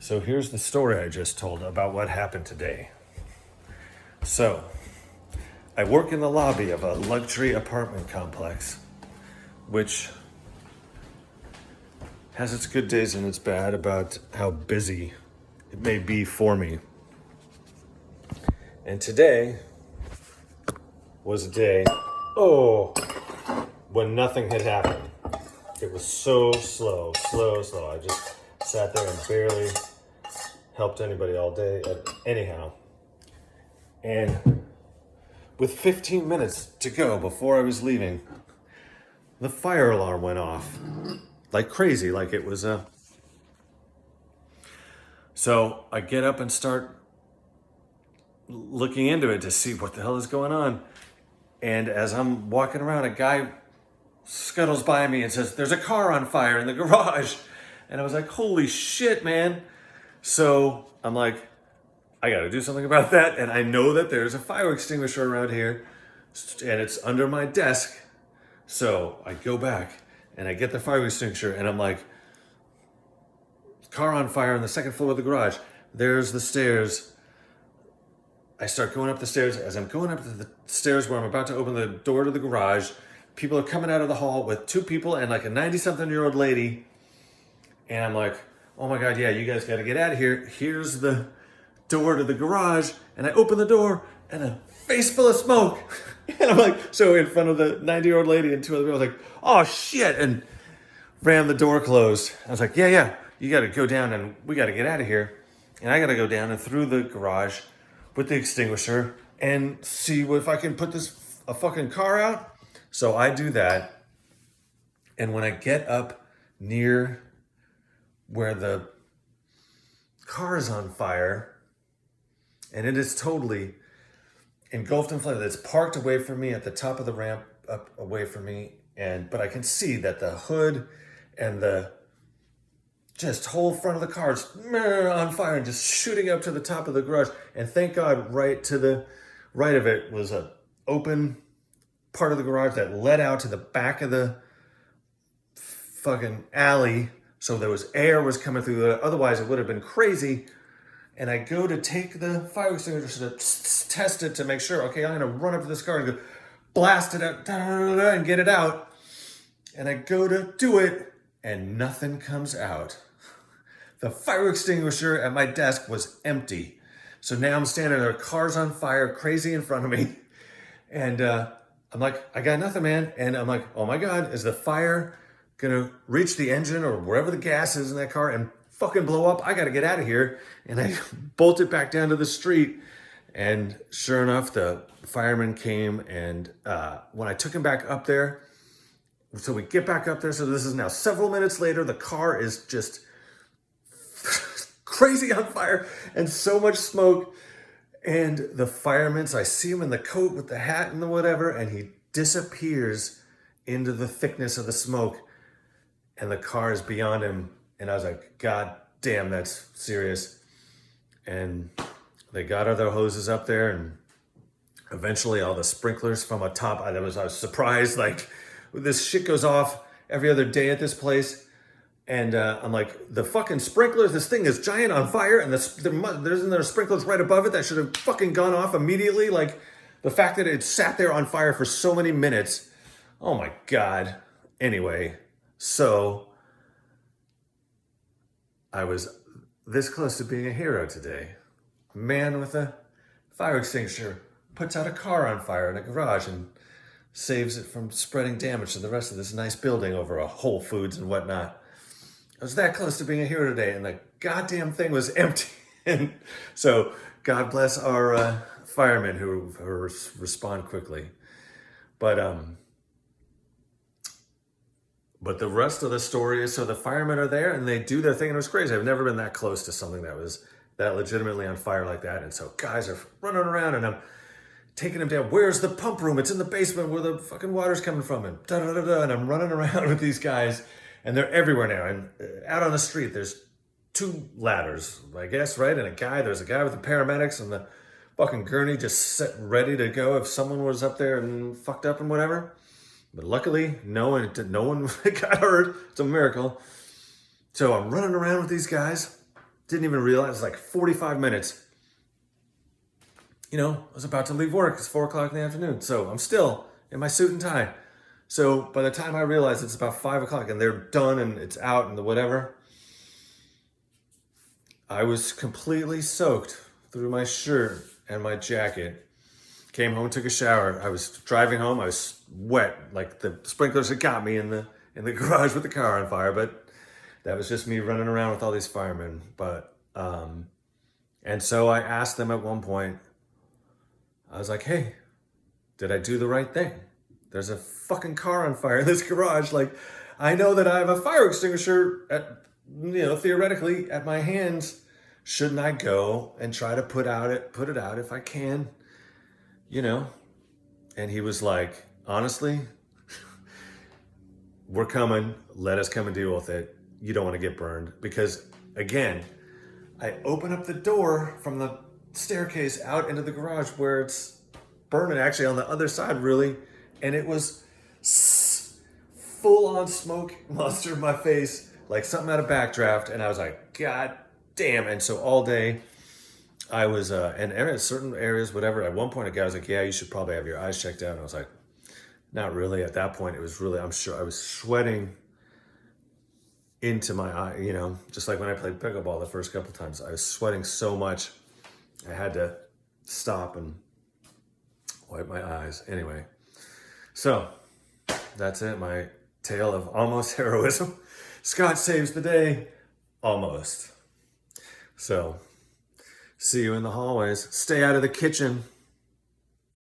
So here's the story I just told about what happened today. So, I work in the lobby of a luxury apartment complex, which has its good days and its bad about how busy it may be for me. And today was a day, when nothing had happened. It was so slow. I just sat there and barely helped anybody all day. Anyhow. And with 15 minutes to go before I was leaving, the fire alarm went off. Like crazy, like it was a... So I get up and start looking into it to see what the hell is going on. And as I'm walking around, a guy scuttles by me and says, "There's a car on fire in the garage." And I was like, holy shit, man. So I'm like, I gotta do something about that. And I know that there's a fire extinguisher around here and it's under my desk. So I go back and I get the fire extinguisher and I'm like, car on fire on the second floor of the garage. There's the stairs. I start going up the stairs. As I'm going up to the stairs where I'm about to open the door to the garage, people are coming out of the hall with two people and like a 90-something-year-old lady. And I'm like, oh my God, yeah, you guys got to get out of here. Here's the door to the garage. And I open the door and a face full of smoke. And I'm like, so in front of the 90-year-old lady and two other people, I was like, oh shit. And ran the door closed. I was like, yeah, you got to go down and we got to get out of here. And I got to go down and through the garage with the extinguisher and see if I can put a fucking car out. So I do that. And when I get up near where the car is on fire, and it is totally engulfed in flame, it's parked away from me at the top of the ramp, up away from me, but I can see that the hood and the just whole front of the car is on fire and just shooting up to the top of the garage. And thank God, right to the right of it was an open part of the garage that led out to the back of the fucking alley. So there was air was coming through there. Otherwise, it would have been crazy. And I go to take the fire extinguisher to test it to make sure, okay, I'm going to run up to this car and go blast it out and get it out. And I go to do it and nothing comes out. The fire extinguisher at my desk was empty. So now I'm standing there, car's on fire, crazy in front of me. And I'm like, I got nothing, man. And I'm like, oh my God, is the fire gonna reach the engine or wherever the gas is in that car and fucking blow up? I gotta get out of here. And I bolted back down to the street. And sure enough, the fireman came and when I took him back up there, so we get back up there. So this is now several minutes later. The car is just crazy on fire and so much smoke. And the fireman, so I see him in the coat with the hat and the whatever, and he disappears into the thickness of the smoke. And the car is beyond him. And I was like, God damn, that's serious. And they got other hoses up there, and eventually all the sprinklers from atop, I was surprised, like, this shit goes off every other day at this place. And I'm like, the fucking sprinklers, this thing is giant on fire, and there's sprinklers right above it that should have fucking gone off immediately. Like, the fact that it sat there on fire for so many minutes. Oh my God. Anyway, so I was this close to being a hero today. A man with a fire extinguisher puts out a car on fire in a garage and saves it from spreading damage to the rest of this nice building over a Whole Foods and whatnot. I was that close to being a hero today, and the goddamn thing was empty. And so God bless our firemen who respond quickly. But the rest of the story is, so the firemen are there and they do their thing, and it was crazy. I've never been that close to something that was that legitimately on fire like that. And so guys are running around and I'm taking them down. Where's the pump room? It's in the basement where the fucking water's coming from. And and I'm running around with these guys, and they're everywhere now. And out on the street, there's two ladders, I guess, right? And there's a guy with the paramedics and the fucking gurney just set ready to go if someone was up there and fucked up and whatever. But luckily, no one got hurt. It's a miracle. So I'm running around with these guys, didn't even realize, it was like 45 minutes. You know, I was about to leave work. It's 4 o'clock in the afternoon. So I'm still in my suit and tie. So by the time I realize it's about 5 o'clock and they're done and it's out and the whatever, I was completely soaked through my shirt and my jacket. Came home, took a shower. I was driving home. I was wet, like the sprinklers had got me in the garage with the car on fire. But that was just me running around with all these firemen. But and so I asked them at one point. I was like, "Hey, did I do the right thing? There's a fucking car on fire in this garage. Like, I know that I have a fire extinguisher at, theoretically at my hands. Shouldn't I go and try to put it out if I can?" And he was like, "Honestly, we're coming. Let us come and deal with it. You don't want to get burned." Because again, I open up the door from the staircase out into the garage where it's burning, actually on the other side, really. And it was full on smoke monster in my face, like something out of Backdraft. And I was like, God damn. And so all day I was, and certain areas, whatever, at one point a guy was like, "Yeah, you should probably have your eyes checked out." And I was like, not really. At that point, it was really, I'm sure I was sweating into my eye, just like when I played pickleball the first couple times. I was sweating so much, I had to stop and wipe my eyes. Anyway, so that's it. My tale of almost heroism. Scott saves the day. Almost. So, see you in the hallways. Stay out of the kitchen.